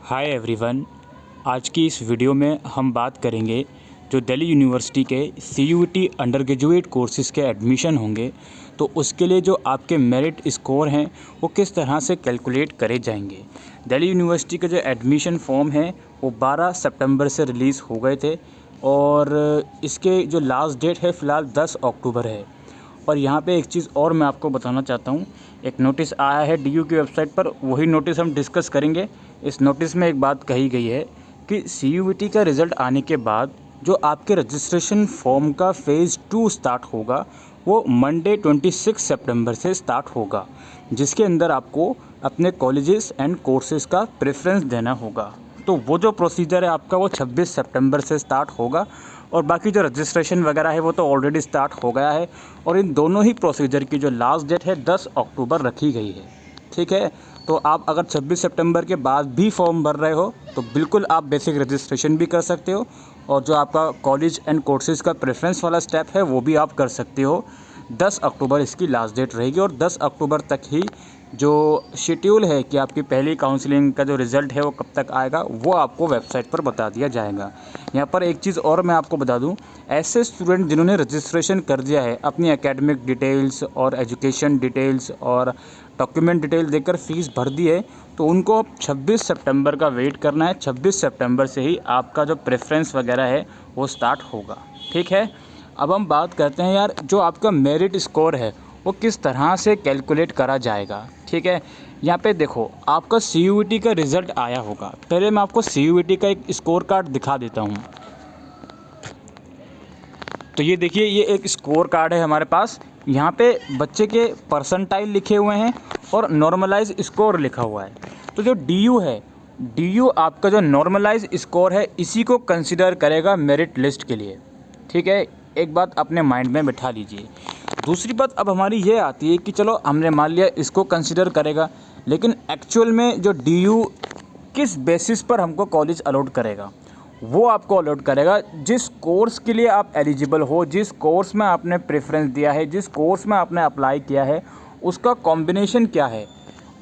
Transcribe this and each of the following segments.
Hi everyone. आज की इस वीडियो में हम बात करेंगे जो दिल्ली यूनिवर्सिटी के CUET अंडर ग्रेजुएट कोर्सेज़ के एडमिशन होंगे तो उसके लिए जो आपके मेरिट स्कोर हैं वो किस तरह से कैलकुलेट करे जाएंगे। दिल्ली यूनिवर्सिटी के जो एडमिशन फॉर्म हैं वो 12 सितंबर से रिलीज़ हो गए थे और इसके जो लास्ट डेट है फ़िलहाल 10 अक्टूबर है। और यहाँ पे एक चीज़ और मैं आपको बताना चाहता हूँ, एक नोटिस आया है DU की वेबसाइट पर, वही नोटिस हम डिस्कस करेंगे। इस नोटिस में एक बात कही गई है कि CUET का रिज़ल्ट आने के बाद जो आपके रजिस्ट्रेशन फॉर्म का फ़ेज़ 2 स्टार्ट होगा वो मंडे 26 सितंबर से स्टार्ट होगा, जिसके अंदर आपको अपने कॉलेजेस एंड कोर्सेज़ का प्रेफरेंस देना होगा। तो वो जो प्रोसीजर है आपका वो 26 सितंबर से स्टार्ट होगा और बाकी जो रजिस्ट्रेशन वगैरह है वो तो ऑलरेडी स्टार्ट हो गया है और इन दोनों ही प्रोसीजर की जो लास्ट डेट है 10 अक्टूबर रखी गई है। ठीक है, तो आप अगर 26 सितंबर के बाद भी फॉर्म भर रहे हो तो बिल्कुल आप बेसिक रजिस्ट्रेशन भी कर सकते हो और जो आपका कॉलेज एंड कोर्सेज़ का प्रेफरेंस वाला स्टेप है वो भी आप कर सकते हो। 10 अक्टूबर इसकी लास्ट डेट रहेगी और 10 अक्टूबर तक ही जो शेड्यूल है कि आपकी पहली काउंसलिंग का जो रिज़ल्ट है वो कब तक आएगा वो आपको वेबसाइट पर बता दिया जाएगा। यहाँ पर एक चीज़ और मैं आपको बता दूँ, ऐसे स्टूडेंट जिन्होंने रजिस्ट्रेशन कर दिया है, अपनी एकेडमिक डिटेल्स और एजुकेशन डिटेल्स और डॉक्यूमेंट डिटेल देकर फ़ीस भर दी है, तो उनको 26 सितंबर का वेट करना है। 26 सितंबर से ही आपका जो प्रेफरेंस वगैरह है वो स्टार्ट होगा। ठीक है, अब हम बात करते हैं यार जो आपका मेरिट स्कोर है वो किस तरह से कैलकुलेट करा जाएगा। ठीक है, यहाँ पे देखो आपका CUET का रिज़ल्ट आया होगा। पहले मैं आपको CUET का एक स्कोर कार्ड दिखा देता हूँ। तो ये देखिए, ये एक स्कोर कार्ड है हमारे पास। यहाँ पे बच्चे के परसेंटाइल लिखे हुए हैं और नॉर्मलाइज स्कोर लिखा हुआ है। तो जो DU है, DU आपका जो नॉर्मलाइज स्कोर है इसी को कंसिडर करेगा मेरिट लिस्ट के लिए। ठीक है, एक बात अपने माइंड में बिठा लीजिए। दूसरी बात अब हमारी ये आती है कि चलो हमने मान लिया इसको कंसिडर करेगा, लेकिन एक्चुअल में जो DU किस बेसिस पर हमको कॉलेज अलॉट करेगा वो आपको अलॉट करेगा जिस कोर्स के लिए आप एलिजिबल हो, जिस कोर्स में आपने प्रेफरेंस दिया है, जिस कोर्स में आपने अप्लाई किया है उसका कॉम्बिनेशन क्या है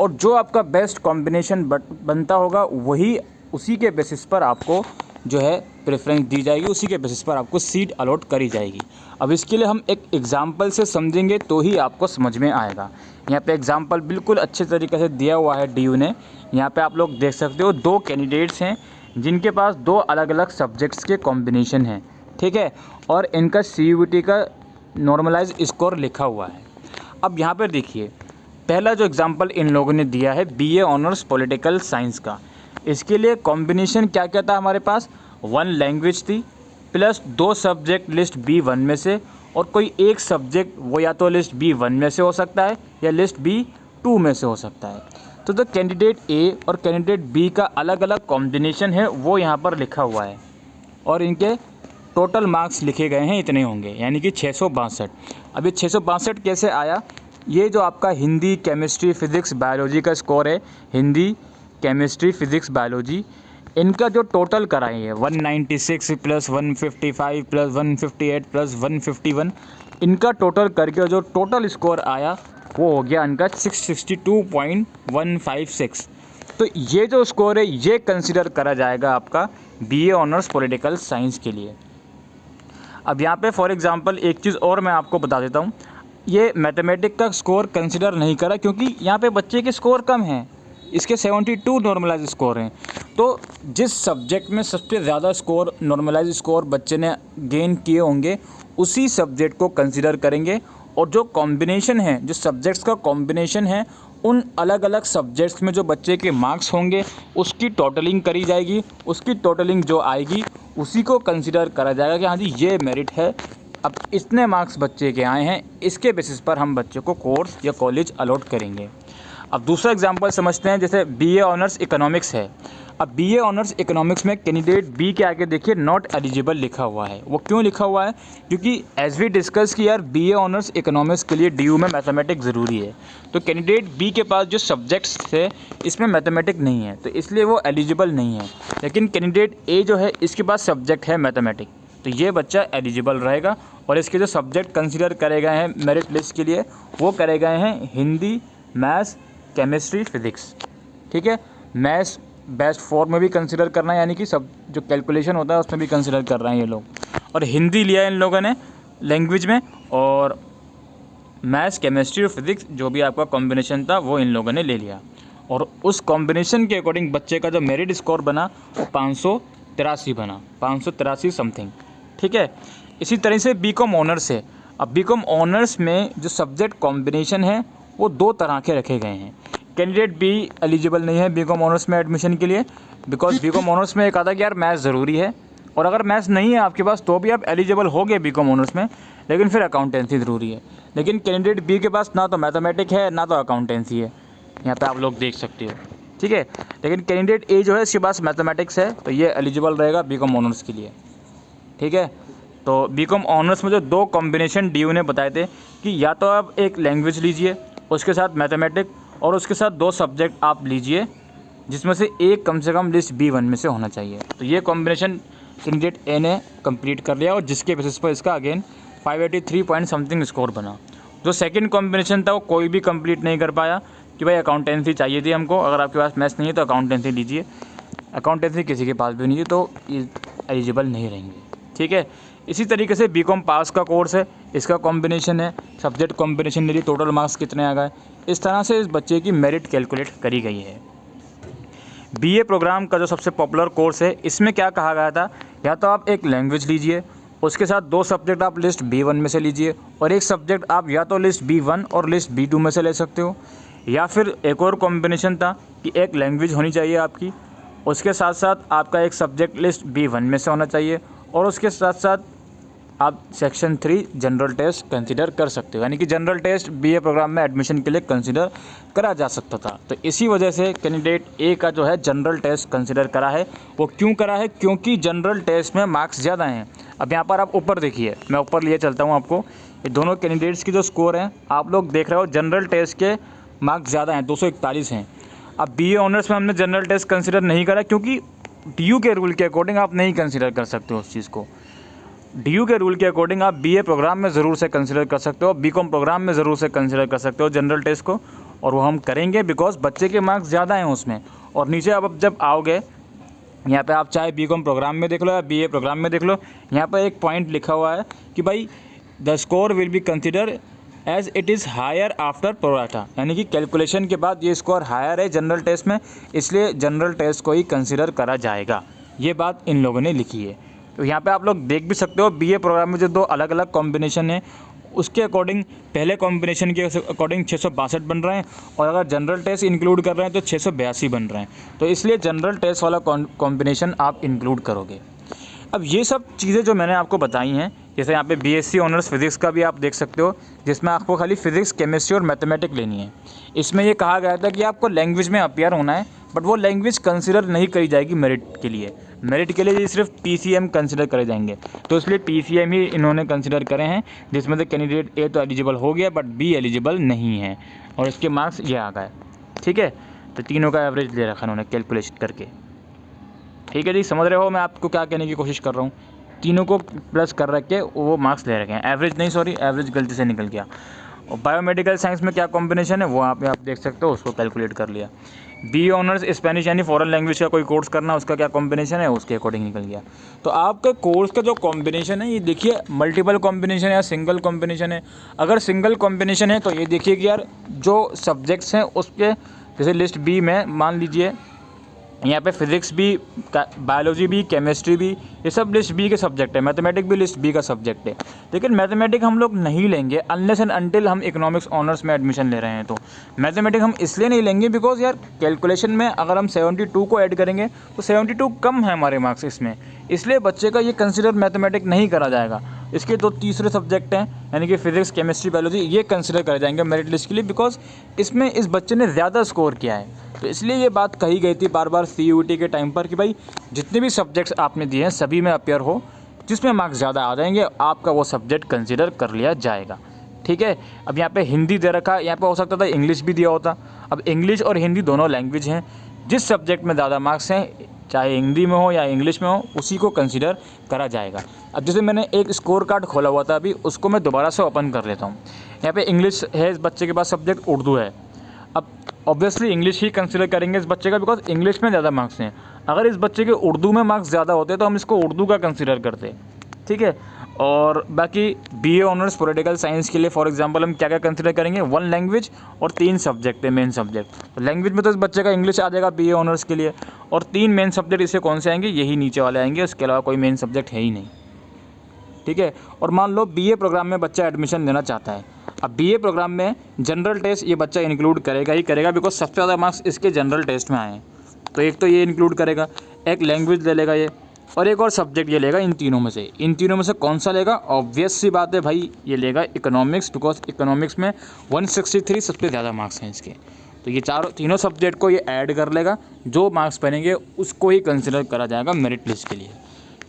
और जो आपका बेस्ट कॉम्बिनेशन बनता होगा वही उसी के बेसिस पर आपको जो है प्रेफरेंस दी जाएगी, उसी के बेसिस पर आपको सीट अलॉट करी जाएगी। अब इसके लिए हम एक एग्ज़ाम्पल से समझेंगे तो ही आपको समझ में आएगा। यहाँ पे एग्ज़ाम्पल बिल्कुल अच्छे तरीके से दिया हुआ है DU ने। यहाँ पे आप लोग देख सकते हो 2 कैंडिडेट्स हैं जिनके पास 2 अलग अलग सब्जेक्ट्स के कॉम्बिनेशन हैं। ठीक है, और इनका CUET का नॉर्मलाइज स्कोर लिखा हुआ है। अब यहाँ पर देखिए, पहला जो एग्ज़ाम्पल इन लोगों ने दिया है BA ऑनर्स पॉलिटिकल साइंस का। इसके लिए कॉम्बिनेशन क्या क्या था हमारे पास, 1 लैंग्वेज थी प्लस 2 सब्जेक्ट लिस्ट B1 में से और कोई एक सब्जेक्ट वो या तो लिस्ट B1 में से हो सकता है या लिस्ट B2 में से हो सकता है। तो जो कैंडिडेट A और कैंडिडेट B का अलग अलग कॉम्बिनेशन है वो यहाँ पर लिखा हुआ है और इनके टोटल मार्क्स लिखे गए हैं, इतने होंगे यानी कि 662। अब ये 662 कैसे आया, ये जो आपका हिंदी, केमिस्ट्री, फिज़िक्स, बायोलॉजी का स्कोर है, हिंदी, केमिस्ट्री, फिज़िक्स, बायोलॉजी, इनका जो टोटल कराई है 196 प्लस 155 प्लस 158 प्लस 151, इनका टोटल करके जो टोटल स्कोर आया वो हो गया इनका 662.156। तो ये जो स्कोर है ये कंसिडर करा जाएगा आपका BA ऑनर्स पॉलिटिकल साइंस के लिए। अब यहाँ पे फॉर एग्जांपल एक चीज़ और मैं आपको बता देता हूँ, ये मैथमेटिक्स का स्कोर कंसिडर नहीं करा क्योंकि यहाँ पे बच्चे के स्कोर कम हैं, इसके 72 नॉर्मलाइज स्कोर हैं। तो जिस सब्जेक्ट में सबसे ज़्यादा स्कोर, नॉर्मलाइज स्कोर बच्चे ने गेन किए होंगे उसी सब्जेक्ट को कंसिडर करेंगे और जो कॉम्बिनेशन है, जो सब्जेक्ट्स का कॉम्बिनेशन है, उन अलग अलग सब्जेक्ट्स में जो बच्चे के मार्क्स होंगे उसकी टोटलिंग करी जाएगी। उसकी टोटलिंग जो आएगी उसी को कंसिडर करा जाएगा कि हाँ जी ये मेरिट है, अब इतने मार्क्स बच्चे के आए हैं, इसके बेसिस पर हम बच्चे को कोर्स या कॉलेज अलॉट करेंगे। अब दूसरा एग्जांपल समझते हैं, जैसे BA ऑनर्स इकोनॉमिक्स है। अब BA ऑनर्स इकोनॉमिक्स में कैंडिडेट B के आगे देखिए नॉट एलिजिबल लिखा हुआ है। वो क्यों लिखा हुआ है, क्योंकि एज वी डिस्कस कि यार BA ऑनर्स इकोनॉमिक्स के लिए DU में मैथमेटिक्स ज़रूरी है। तो कैंडिडेट B के पास जो सब्जेक्ट्स थे इसमें मैथमेटिक्स नहीं है तो इसलिए वो एलिजिबल नहीं है। लेकिन कैंडिडेट A जो है इसके पास सब्जेक्ट है मैथमेटिक्स, तो ये बच्चा एलिजिबल रहेगा और इसके जो सब्जेक्ट कंसिडर करे गए हैं मेरिट लिस्ट के लिए वो करे गए हैं हिंदी, मैथ्स, केमिस्ट्री, फिज़िक्स। ठीक है, मैथ्स बेस्ट 4 में भी कंसिडर करना है, यानी कि सब जो कैलकुलेशन होता है उसमें भी कंसिडर कर रहे हैं ये लोग। और हिंदी लिया इन लोगों ने लैंग्वेज में, और मैथ्स, केमिस्ट्री और फिज़िक्स जो भी आपका कॉम्बिनेशन था वो इन लोगों ने ले लिया। और उस कॉम्बिनेशन के अकॉर्डिंग बच्चे का जो मेरिट स्कोर बना वो 583 बना, 583 समथिंग। ठीक है, इसी तरह से बीकॉम ऑनर्स है। अब बीकॉम ऑनर्स में जो सब्जेक्ट कॉम्बिनेशन है वो 2 तरह के रखे गए हैं। कैंडिडेट भी एलिजिबल नहीं है बीकॉम ऑनर्स में एडमिशन के लिए, बिकॉज बीकॉम ऑनर्स में एक आता है कि यार मैथ्स ज़रूरी है, और अगर मैथ्स नहीं है आपके पास तो भी आप एलिजिबल हो गए बीकॉम ऑनर्स में, लेकिन फिर अकाउंटेंसी ज़रूरी है। लेकिन कैंडिडेट बी के पास ना तो मैथमेटिक है ना तो अकाउंटेंसी है, यहाँ पे आप लोग देख सकते हो। ठीक है, लेकिन कैंडिडेट ए जो है इसके पास मैथमेटिक्स है, तो ये एलिजिबल रहेगा बीकॉम ऑनर्स के लिए। ठीक है, तो बीकॉम ऑनर्स में जो 2 कॉम्बिनेशन डीयू ने बताए थे कि या तो आप एक लैंग्वेज लीजिए उसके साथ मैथमेटिक, और उसके साथ 2 सब्जेक्ट आप लीजिए जिसमें से एक कम से कम लिस्ट B1 में से होना चाहिए। तो ये कॉम्बिनेशन कैंडिडेट ए ने कंप्लीट कर लिया, और जिसके बेसिस पर इसका अगेन 583 पॉइंट समथिंग स्कोर बना। जो सेकंड कॉम्बिनेशन था वो कोई भी कंप्लीट नहीं कर पाया कि भाई अकाउंटेंसी चाहिए थी हमको, अगर आपके पास मैथ्स नहीं है तो अकाउंटेंसी लीजिए, अकाउंटेंसी किसी के पास भी नहीं है तो ये एलिजिबल नहीं रहेंगे। ठीक है, इसी तरीके से बीकॉम पास का कोर्स है, इसका कॉम्बिनेशन है, सब्जेक्ट कॉम्बिनेशन मेरी टोटल मार्क्स कितने आ गए, इस तरह से इस बच्चे की मेरिट कैलकुलेट करी गई है। बीए प्रोग्राम का जो सबसे पॉपुलर कोर्स है, इसमें क्या कहा गया था, या तो आप एक लैंग्वेज लीजिए उसके साथ 2 सब्जेक्ट आप लिस्ट B1 में से लीजिए, और एक सब्जेक्ट आप या तो लिस्ट B1 और लिस्ट B2 में से ले सकते हो, या फिर एक और कॉम्बिनेशन था कि एक लैंग्वेज होनी चाहिए आपकी, उसके साथ साथ आपका एक सब्जेक्ट लिस्ट B1 में से होना चाहिए, और उसके साथ साथ आप सेक्शन 3 जनरल टेस्ट कंसिडर कर सकते हो, यानी कि जनरल टेस्ट बीए प्रोग्राम में एडमिशन के लिए कंसिडर करा जा सकता था। तो इसी वजह से कैंडिडेट ए का जो है जनरल टेस्ट कंसिडर करा है। वो क्यों करा है, क्योंकि जनरल टेस्ट में मार्क्स ज़्यादा हैं। अब यहाँ पर आप ऊपर देखिए, मैं ऊपर लिए चलता हूँ आपको, ये दोनों कैंडिडेट्स की जो स्कोर हैं आप लोग देख रहे हो, जनरल टेस्ट के मार्क्स ज़्यादा हैं, 241 हैं। अब बीए ऑनर्स में हमने जनरल टेस्ट कंसिडर नहीं करा, क्योंकि डीयू के रूल के अकॉर्डिंग आप नहीं कंसिडर कर सकते हो उस चीज़ को। डीयू के रूल के अकॉर्डिंग आप बीए प्रोग्राम में ज़रूर से कंसिडर कर सकते हो, बीकॉम प्रोग्राम में ज़रूर से कंसिडर कर सकते हो जनरल टेस्ट को, और वो हम करेंगे बिकॉज बच्चे के मार्क्स ज़्यादा हैं उसमें। और नीचे अब जब आओगे यहाँ पे आप चाहे बीकॉम प्रोग्राम में देख लो या बीए प्रोग्राम में देख लो, यहाँ पर एक पॉइंट लिखा हुआ है कि भाई the score will be consider as it is higher after pro rata, यानी कि कैलकुलेशन के बाद ये स्कोर हायर है जनरल टेस्ट में, इसलिए जनरल टेस्ट को ही कंसिडर करा जाएगा। ये बात इन लोगों ने लिखी है। तो यहाँ पे आप लोग देख भी सकते हो बीए प्रोग्राम में जो 2 अलग अलग कॉम्बिनेशन है उसके अकॉर्डिंग पहले कॉम्बिनेशन के अकॉर्डिंग 662 बन रहे हैं, और अगर जनरल टेस्ट इंक्लूड कर रहे हैं तो 682 बन रहे हैं। तो इसलिए जनरल टेस्ट वाला कॉम्बिनेशन आप इंक्लूड करोगे। अब ये सब चीज़ें जो मैंने आपको बताई हैं, जैसे यहाँ पे बीएससी ऑनर्स फिज़िक्स का भी आप देख सकते हो, जिसमें आपको खाली फिज़िक्स, केमिस्ट्री और मैथमेटिक लेनी है। इसमें ये कहा गया था कि आपको लैंग्वेज में अपियर होना है, बट वो लैंग्वेज कंसिडर नहीं करी जाएगी मेरिट के लिए। मेरिट के लिए सिर्फ PCM कंसिडर करे जाएंगे, तो इसलिए PCM ही इन्होंने कंसिडर करे हैं, जिसमें से कैंडिडेट ए तो एलिजिबल हो गया बट बी एलिजिबल नहीं है, और इसके मार्क्स ये आ गए। ठीक है, तो तीनों का एवरेज ले रखा उन्होंने कैलकुलेशन करके। ठीक है जी, समझ रहे हो मैं आपको क्या कहने की कोशिश कर रहा हूँ। तीनों को प्लस कर रख के वो मार्क्स ले रखे हैं, एवरेज नहीं, सॉरी एवरेज गलती से निकल गया। और बायोमेडिकल साइंस में क्या कॉम्बिनेशन है वो आप देख सकते हो, उसको कैलकुलेट कर लिया। बी ऑनर्स स्पेनिश यानी फॉरेन लैंग्वेज का कोई कोर्स करना, उसका क्या कॉम्बिनेशन है उसके अकॉर्डिंग निकल गया। तो आपका कोर्स का जो कॉम्बिनेशन है ये देखिए मल्टीपल कॉम्बिनेशन है या सिंगल कॉम्बिनेशन है। अगर सिंगल कॉम्बिनेशन है तो ये देखिए कि यार जो सब्जेक्ट्स हैं उसके, जैसे लिस्ट बी में मान लीजिए यहाँ पे फिज़िक्स भी, बायोलॉजी भी, केमिस्ट्री भी, ये सब लिस्ट बी के सब्जेक्ट है, मैथमेटिक भी लिस्ट बी का सब्जेक्ट है। लेकिन मैथमेटिक हम लोग नहीं लेंगे अनलेस एंड अनटिल हम इकोनॉमिक्स ऑनर्स में एडमिशन ले रहे हैं। तो मैथमेटिक हम इसलिए नहीं लेंगे बिकॉज यार कैलकुलेशन में अगर हम 72 को ऐड करेंगे तो 72 कम है हमारे मार्क्स इसमें, इसलिए बच्चे का ये कंसिडर मैथमेटिक नहीं करा जाएगा। इसके 2 तीसरे सब्जेक्ट हैं यानी कि फिज़िक्स, केमिस्ट्री, बायोलॉजी, ये कंसिडर करे जाएंगे मेरिट लिस्ट के लिए, बिकॉज इसमें इस बच्चे ने ज़्यादा स्कोर किया है। तो इसलिए ये बात कही गई थी बार बार CUET के टाइम पर कि भाई जितने भी सब्जेक्ट्स आपने दिए हैं सभी में अपियर हो, जिसमें मार्क्स ज़्यादा आ जाएंगे आपका वो सब्जेक्ट कंसिडर कर लिया जाएगा। ठीक है, अब यहाँ पे हिंदी दे रखा है, यहाँ पे हो सकता था इंग्लिश भी दिया होता। अब इंग्लिश और हिंदी दोनों लैंग्वेज हैं, जिस सब्जेक्ट में ज़्यादा मार्क्स हैं चाहे हिंदी में हो या इंग्लिश में हो उसी को कंसिडर करा जाएगा। अब जैसे मैंने एक स्कोर कार्ड खोला हुआ था अभी, उसको मैं दोबारा से ओपन कर लेता हूँ। यहाँ पे इंग्लिश है, इस बच्चे के पास सब्जेक्ट उर्दू है। अब ऑब्वियसली इंग्लिश ही कंसिडर करेंगे इस बच्चे का, बिकॉज इंग्लिश में ज़्यादा मार्क्स हैं। अगर इस बच्चे के उर्दू में मार्क्स ज़्यादा होते तो हम इसको उर्दू का कंसिडर करते, ठीक है। और बाकी BA ऑनर्स पॉलिटिकल साइंस के लिए फॉर एग्जांपल हम क्या क्या कंसिडर करेंगे, 1 लैंग्वेज और 3 सब्जेक्ट है मेन सब्जेक्ट। तो लैंग्वेज में तो इस बच्चे का इंग्लिश आ जाएगा BA ऑनर्स के लिए, और 3 मेन सब्जेक्ट इसे कौन से आएंगे, यही नीचे वाले आएंगे, उसके अलावा कोई मेन सब्जेक्ट है ही नहीं, ठीक है। और मान लो BA प्रोग्राम में बच्चा एडमिशन लेना चाहता है। अब BA प्रोग्राम में जनरल टेस्ट ये बच्चा इंक्लूड करेगा ही करेगा, बिकॉज सबसे ज़्यादा मार्क्स इसके जनरल टेस्ट में आए हैं। तो एक तो ये इंक्लूड करेगा, एक लैंग्वेज ले लेगा ये, और एक और सब्जेक्ट ये लेगा। इन तीनों में से कौन सा लेगा, ऑब्वियस सी बात है भाई, ये लेगा इकोनॉमिक्स, बिकॉज इकोनॉमिक्स में 163 सबसे ज़्यादा मार्क्स हैं इसके। तो ये तीनों सब्जेक्ट को ये ऐड कर लेगा, जो मार्क्स बनेंगे उसको ही कंसिडर करा जाएगा मेरिट लिस्ट के लिए,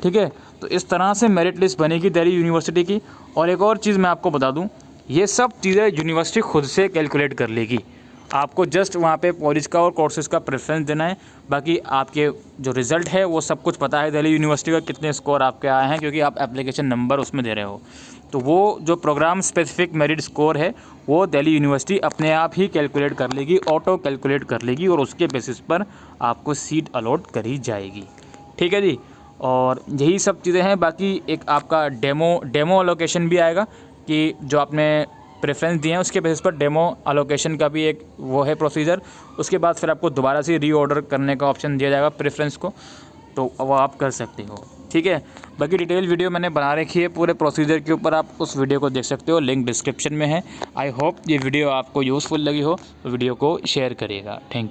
ठीक है। तो इस तरह से मेरिट लिस्ट बनेगी दिल्ली यूनिवर्सिटी की। और एक और चीज़ मैं आपको बता दूं, ये सब चीज़ें यूनिवर्सिटी खुद से कैलकुलेट कर लेगी। आपको जस्ट वहाँ पे कॉलेज का और कोर्सेज़ का प्रेफरेंस देना है, बाकी आपके जो रिज़ल्ट है वो सब कुछ पता है दिल्ली यूनिवर्सिटी का, कितने स्कोर आपके आए हैं, क्योंकि आप एप्लीकेशन नंबर उसमें दे रहे हो। तो वो जो प्रोग्राम स्पेसिफिक मेरिट स्कोर है वो दिल्ली यूनिवर्सिटी अपने आप ही कैलकुलेट कर लेगी, ऑटो कैलकुलेट कर लेगी, और उसके बेसिस पर आपको सीट अलॉट करी जाएगी, ठीक है जी। और यही सब चीज़ें हैं। बाकी एक आपका डेमो अलोकेशन भी आएगा, कि जो आपने प्रेफरेंस दिए हैं उसके बेसिस पर डेमो अलोकेशन का भी एक वो है प्रोसीजर। उसके बाद फिर आपको दोबारा से रीऑर्डर करने का ऑप्शन दिया जाएगा प्रेफरेंस को, तो वो आप कर सकते हो, ठीक है। बाकी डिटेल वीडियो मैंने बना रखी है पूरे प्रोसीजर के ऊपर, आप उस वीडियो को देख सकते हो, लिंक डिस्क्रिप्शन में है। आई होप ये वीडियो आपको यूज़फुल लगी हो, वीडियो को शेयर करिएगा। Thank you.